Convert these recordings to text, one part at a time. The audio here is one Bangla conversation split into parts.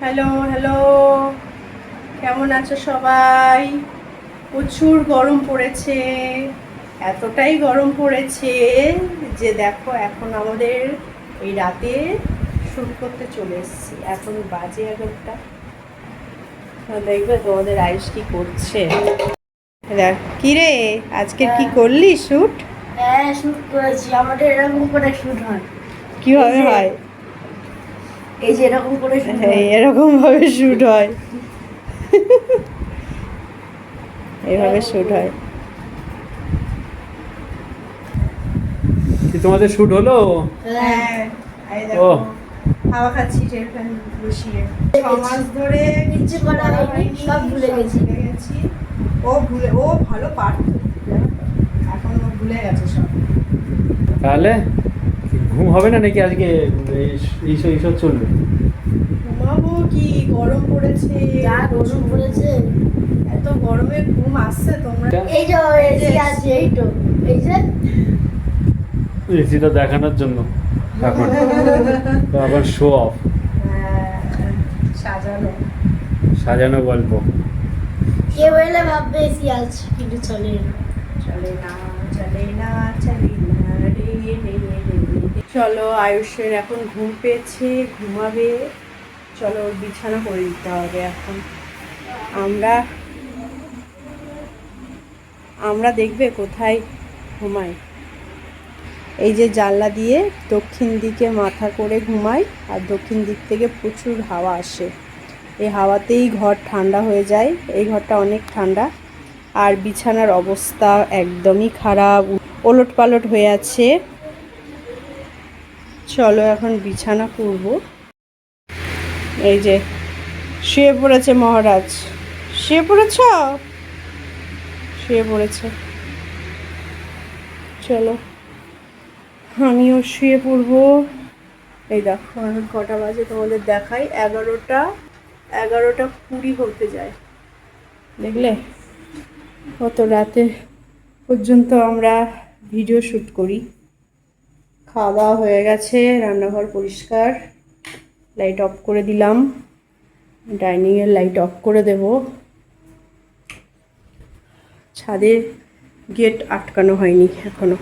হ্যালো হ্যালো, কেমন আছো সবাই? প্রচুর গরম পড়েছে, এতটাই গরম পড়েছে যে দেখো এখন আমাদের এই রাতে শ্যুট করতে চলে এসেছি। এখন বাজে 11টা। দেখবে তোমাদের আয়ুষ কি করছে। দেখ কি রে, আজকে কি করলি শ্যুট? হ্যাঁ, শুট করেছি। আমাদের এরকম করে শুট হয়। কিভাবে হয়? এই যে এরকম করে শুট হ্যাঁ, হয়। এরকম ভাবে শ্যুট হয়, এইভাবে শ্যুট হয়। কি তোমাদের শুট হলো? হ্যাঁ, এই ও দেখো হাওয়া খাচ্ছি টেবিল বসিয়ে। 6 মাস ধরে কিচ্ছু করা হয়নি, সব ভুলে গেছি। ও ভালো পারতো, জানো তো? এখন ও ভুলে গেছে সব। তাহলে কি ঘুম হবে না নাকি আজকে? এইসব এইসব চলবে? ঘুমাবো কি, গরম পড়েছে। যা গরম পড়েছে। এত গরমে ঘুম আসছে তোমরা? এই যে এসি আছে, এই তো এই যে এসিটা দেখানোর জন্য এখন তো আবার শো অফ, হ্যাঁ, সাজানো। সাজানো গল্প। কেউ এলে ভাববে এসি আছে, কিন্তু চলে না। চলে না, চলে না, চলে না রে রে রে রে। চলো, আয়ুষের এখন ঘুম পেয়েছে, ঘুমাবে। চলো ওর বিছানা করে দিতে হবে এখন। আমরা আমরা দেখবে কোথায় ঘুমাই। এই যে জানলা দিয়ে দক্ষিণ দিকে মাথা করে ঘুমাই, আর দক্ষিণ দিক থেকে প্রচুর হাওয়া আসে। এই হাওয়াতেই ঘর ঠান্ডা হয়ে যায়। এই ঘরটা অনেক ঠান্ডা। আর বিছানার অবস্থা একদমই খারাপ, ওলট পালট হয়ে আছে। চলো এখন বিছানা করব। এই যে শুয়ে পড়েছে মহারাজ। শুয়ে পড়েছ? শুয়ে পড়েছে। চলো আমিও শুয়ে পড়বো। এই দেখো এখন কটা বাজে তোমাদের দেখাই, 11টা 20 হতে যায়। দেখলে কত রাতে পর্যন্ত আমরা ভিডিও শ্যুট করি। খাওয়া দাওয়া হয়ে গেছে, রান্নাঘর পরিষ্কার, লাইট অফ করে দিলাম। ডাইনিংয়ের লাইট অফ করে দেব। ছাদের গেট আটকানো হয়নি এখনো,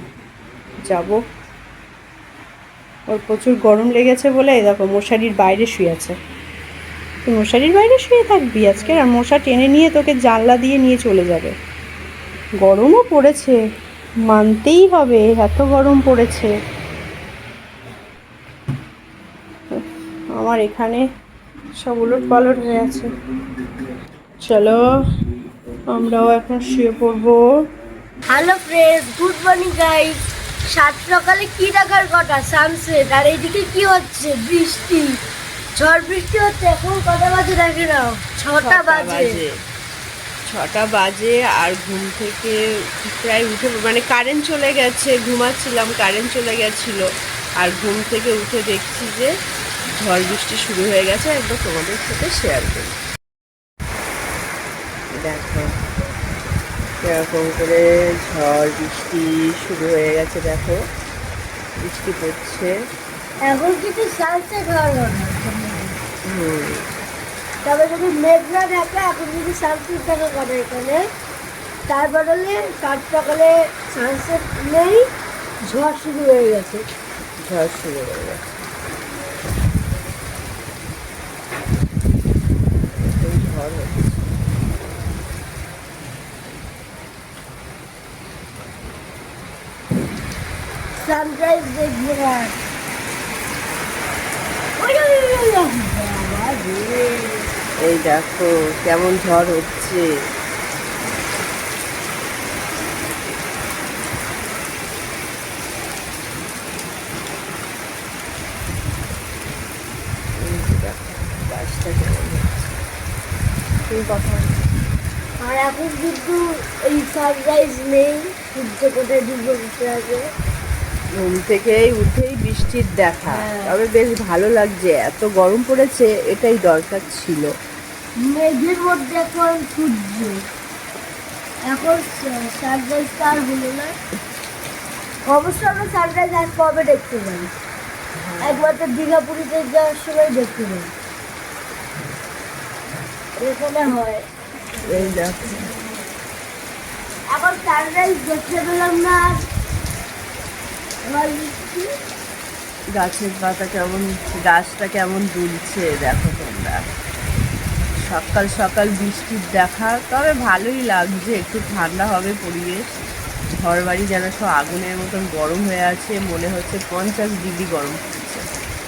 যাব। ওর প্রচুর গরম লেগেছে বলে এই দেখো মশারির বাইরে শুয়ে আছে। তুই মশারির বাইরে শুয়ে থাকবি আজকে? আর মশা টেনে নিয়ে তোকে জানলা দিয়ে নিয়ে চলে যাবে। গরমও পড়েছে, মানতেই হবে, এত গরম পড়েছে। আমার এখানে সব উলট পালট হয়ে আছে। চলো আমরাও এখন শুয়ে পড়বো। Hello friends, good morning guys. সাত সকালে কি দেখার কথা? সানসেট। আর এইদিকে কি হচ্ছে? বৃষ্টি, ঝড় বৃষ্টি হচ্ছে। এখন কটা বাজে দেখে নাও, 6টা বাজে। 6টা বাজে আর ঘুম থেকে প্রায় উঠে, মানে কারেন্ট চলে গেছে, ঘুমাচ্ছিলাম, কারেন্ট চলে গেছিল। আর ঘুম থেকে উঠে দেখছি যে ঝড় বৃষ্টি শুরু হয়ে গেছে। একবার তোমাদের সাথে শেয়ার করি। দেখো এরকম করে ঝড় বৃষ্টি শুরু হয়ে গেছে। দেখো বৃষ্টি পড়ছে। এখন কিন্তু সানসেট হওয়ার কথা। হুম, তবে যদি মেঘ না থাকে, এখন যদি সানসেট থাকার কথা এখানে, তার বদলে 7 সকালে সানসেট নেই, ঝড় শুরু হয়ে গেছে। ঝড় শুরু হয়ে গেছে। এই ঝড় হচ্ছে। সানরাইজ দেখবো না। বাবা রে। এই দেখো কেমন ঝড় হচ্ছে। এই যে দেখো, গাছটা কেমন হচ্ছে। তুমি কথা বলো। আর এখন কিন্তু এই সানরাইজ নেই, সূর্য কোথায় ডুবে বসে আছে। ঘুম থেকেই উঠেই বৃষ্টির দেখা। হ্যাঁ। তবে বেশ ভালো লাগছে, এত গরম পড়েছে, এটাই দরকার ছিল। মেঘের মধ্যে এখন সূর্য। এখন সানরাইজ আর হলো না। অবশ্য আমরা সানরাইজ আর কবে দেখতে পাই? একমাত্র দীঘা পুরীতে যাওয়ার সময় দেখতে পাই। এখানে হয়। এই দেখো এখন সানরাইজ দেখতে পেলাম না আর। এবার বৃষ্টি। গাছের পাতা কেমন, গাছটা কেমন দুলছে দেখো তোমরা। সকাল সকাল বৃষ্টির দেখা, তবে ভালোই লাগছে, একটু ঠান্ডা হবে পরিবেশ। ঘর বাড়ি যেন সব আগুনের মতন গরম হয়ে আছে, মনে হচ্ছে 50 ডিগ্রি গরম পড়ছে,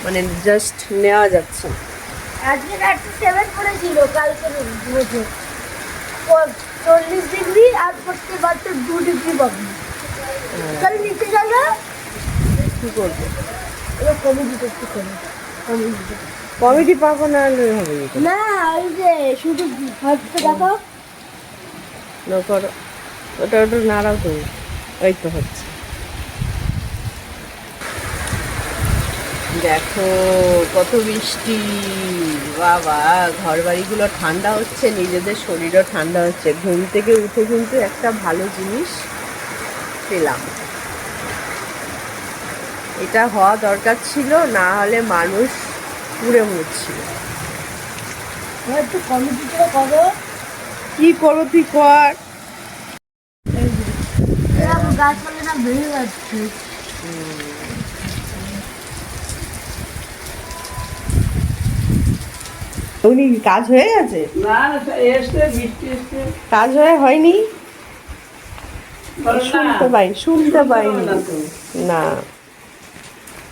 মানে জাস্ট নেওয়া যাচ্ছে না। আজকে 37 পড়েছিল, কালকে রোদে 40 ডিগ্রি, আর পড়তে মাত্র 2 ডিগ্রি পাবো। তাহলে নিচে চলো, কি করবো, এবার কমে দিতে একটু কমে দিতে। কমিটি পাবো না হলে হবে কি করে? না ওই যে শুধু হাতটা দেখো। না করো, ওটা ওটা নাড়াও তুমি, এই তো হচ্ছে। দেখো কত বৃষ্টি, বাবা ঘর বাড়িগুলো ঠান্ডা হচ্ছে, নিজেদের শরীরও ঠান্ডা হচ্ছে। ঘুম থেকে উঠে কিন্তু একটা ভালো জিনিস পেলাম, এটা হওয়া দরকার ছিল, না হলে মানুষ পুড়ে মরছিল। একটু কমে দিতে করো। কি করবো তুই কর। এরকম গাছপালা না বেড়ে যাচ্ছে। উনি কাজ হয়ে গেছে? না না, এসছে বৃষ্টি এসছে। কাজ হয়নি, শুনতে পাইনি না।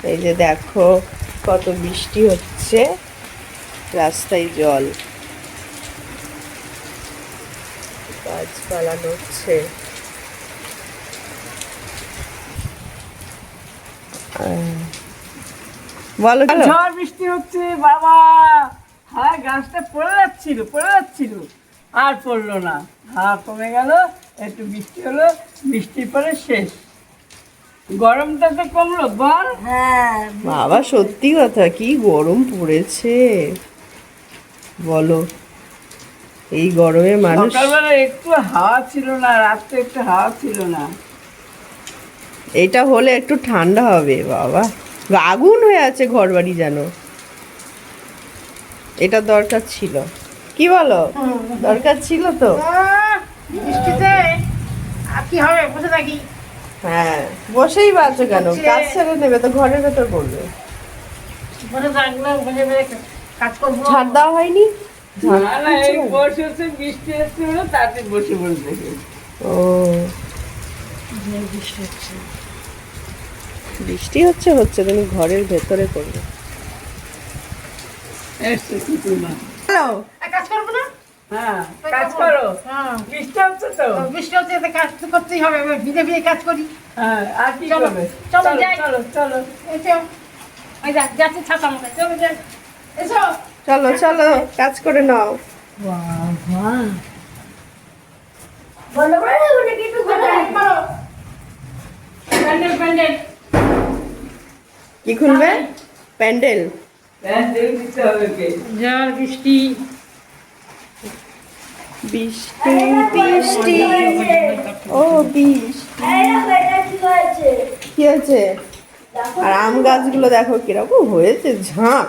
এই যে দেখো কত বৃষ্টি হচ্ছে, রাস্তায় জল, গাছপালা নড়ছে। বলো বলো। ঝড় বৃষ্টি হচ্ছে বাবা, হ্যাঁ গাছটা পড়ে যাচ্ছিল আর পড়লো না, হাওয়া কমে গেল, একটু বৃষ্টি হলো, বৃষ্টির পরে শেষ। গরমটা তো কমলো বল। হ্যাঁ বাবা সত্যি কথা, কি গরম পড়েছে বলো। এই গরমে মানুষ, সকালবেলা একটু হাওয়া ছিল না, রাত্রে একটু হাওয়া ছিল না। এটা হলে একটু ঠান্ডা হবে বাবা। আগুন হয়ে আছে ঘর বাড়ি যেন, এটা দরকার ছিল, কি বলো? দরকার ছিল তো। বৃষ্টিতে আর কি হবে, বসে থাকি। হ্যাঁ বসেই বাঁচো কেন, কাজ ছেড়ে নেবে তো ঘরের ভেতর করবে। বসে থাকলে বসে কাজ করবো। ছাড় দেওয়া হয়নি? না না, এই বসে বৃষ্টি এসছে বলে তাতে বসে দেখি। ও বৃষ্টি হচ্ছে হচ্ছে, তুমি ঘরের ভেতরে করবে। এসছে কি করবো? হ্যালো, কাজ করবো না? হ্যাঁ কাজ করো, বৃষ্টি হচ্ছে তো। বৃষ্টি হচ্ছে তো কাজ তো করতেই হবে, এবার ভিজে ভিজে কাজ করি। হ্যাঁ আর কি চলো, করবে? চলো, যাই। চলো এসো, ওই যাচ্ছি ছাতা আমাকে, চলো যাই, এসো। চলো চলো কাজ করে নাও। বলো বলো, ওটা কিন্তু করো। প্যান্ডেল প্যান্ডেল কি খুলবে? প্যান্ডেল? প্যান্ডেল দিতে হবে কে? ঝড় বৃষ্টি বৃষ্টি বৃষ্টি, ও বৃষ্টি। এটা কি হয়েছে? কি হয়েছে? আর আম গাছগুলো দেখো কিরকম হয়েছে, ঝাঁক।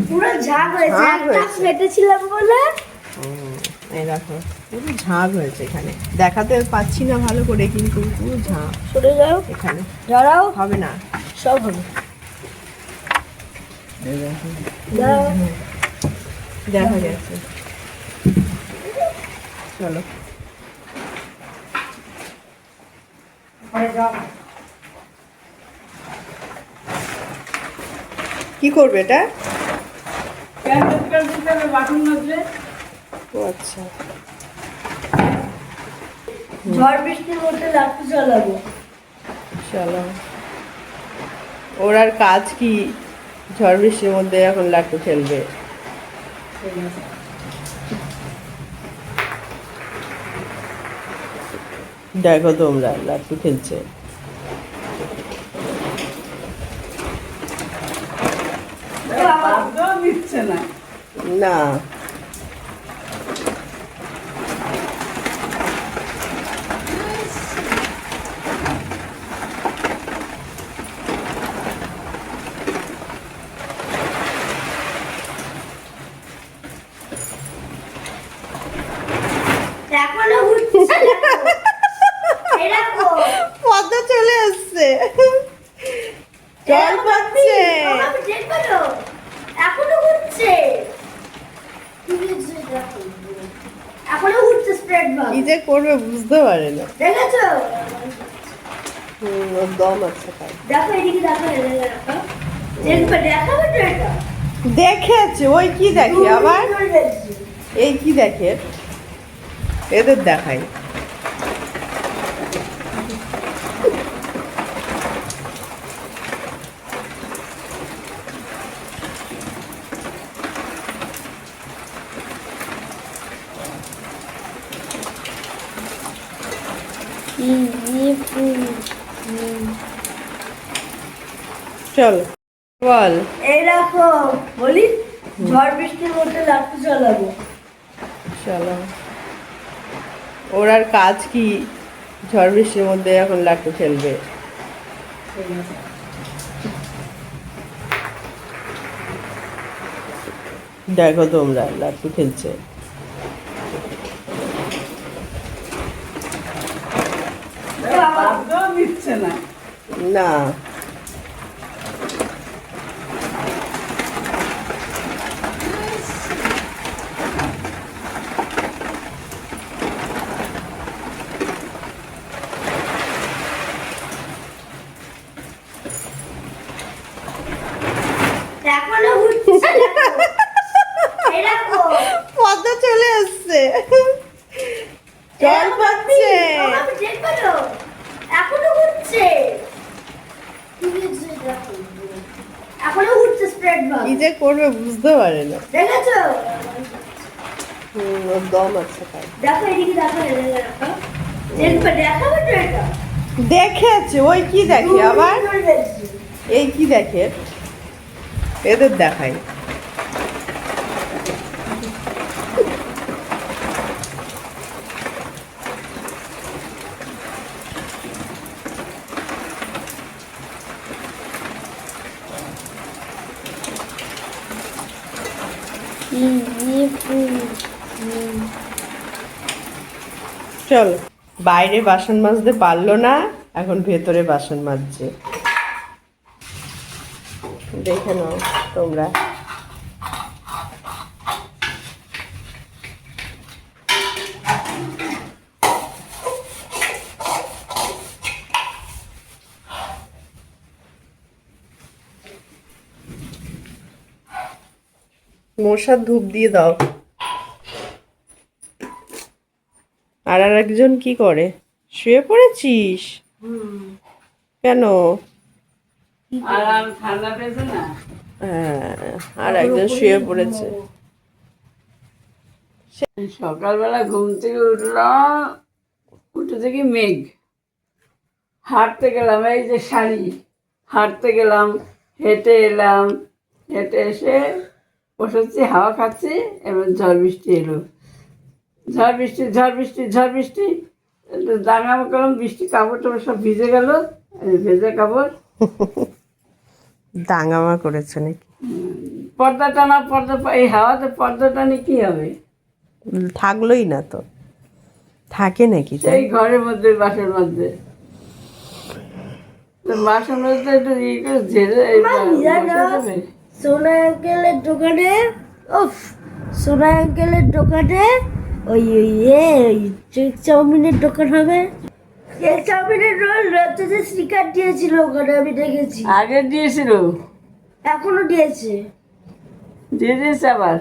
পুরো ঝাঁক হয়েছে, ঝাঁক একটা হয়েছে। কেটেছিলাম বলে। এই দেখো পুরো ঝাঁক হয়েছে, এখানে দেখাতে পাচ্ছি না ভালো করে, কিন্তু পুরো ঝাঁক সরে যাও, এখানে। দাঁড়াও, হবে না, সব হবে। এই দেখো, দাঁড়াও, দেখা গেছে। চলো কি করবে এটা? প্যান্ডেল দিতে হবে বাথরুম মধ্যে। ও আচ্ছা, ঝড় বৃষ্টির মধ্যে লাঠি চালাবো। চলো। ওর আর কাজ কি, ঝড় বৃষ্টির মধ্যে এখন লাট্টু খেলবে। দেখো তোমরা লাট্টু খেলছে। বাদও দিচ্ছে না। না দেখো এখনো উঠছে স্প্রেড বাগ কি যে করবে বুঝতে পারে না। দেখেছো ওর দম আছে তাই। দেখো এদিকে দেখো দেখবে দেখাবে তো এটা দেখেছে, ওই কি দেখে আবার, এই কি দেখে, এদের দেখাই। চলো বল। এই দেখো বলি ঝড় বৃষ্টির মধ্যে লাট্টু চালাবো চলো, ওর আর কাজ কি ঝড় বৃষ্টির মধ্যে এখন লাট্টু খেলবে। দেখো তোমরা লাট্টু খেলছে। বাদও দিচ্ছে না। না এখনো উঠছে এই দেখো পদ্ম চলে আসছে, জল পাচ্ছে। আমি দেখবো তো এখনো উঠছে এখনো উঠছে স্প্রেড বাগ কি যে করবে বুঝতে পারে না। দেখেছো ওর দম আছে তাই। দেখো এদিকে দেখো দেখবে দেখাবে তো এটা দেখেছে, ওই কি দেখে আবার, এই কি দেখে, এদের দেখাই। চলো, বাইরে বাসন মাজতে পারলো না, এখন ভেতরে বাসন মাজছে। দেখে নাও তোমরা। মশার ধূপ দিয়ে দাও। আর একজন কি করে? শুয়ে পড়েছিস? কেন? আর ঠান্ডা পেয়েছে না। হ্যাঁ, আর একজন শুয়ে পড়েছে। সকালবেলা ঘুম থেকে উঠলাম, উঠে দেখি মেঘ। হাঁটতে গেলাম, এই যে শাড়ি, হাঁটতে গেলাম, হেঁটে এলাম, হেঁটে এসে বসেছি, হাওয়া খাচ্ছি, এবার ঝড় বৃষ্টি এলো। ঝড় বৃষ্টি ঝড় বৃষ্টি ঝড় বৃষ্টি, একটু দাঙ্গামা করলাম, বৃষ্টি কাপড় টাপড় সব ভিজে গেল, এই ভেজা কাপড়। দাঙ্গামা করেছে নাকি? পর্দা টানা, এই হাওয়াতে পর্দা টানে কি হবে? থাকলোই না তো, থাকে নাকি তাই? সেই ঘরের মধ্যে, বাসের মধ্যে, তো বাসের মধ্যে একটু ইয়ে করে ঝেড়ে বসে যাবে। সোনা আঙ্কেলের দোকানে উফ সোনা আঙ্কেলের দোকানে ওই চিক চাউমিনের দোকান হবে। চিক চাউমিনের রোল রাত্রে স্টিকার দিয়েছিল ওখানে, আমি দেখেছি। আগে দিয়েছিল, এখনো দিয়েছে। দিয়ে দিয়েছে আবার।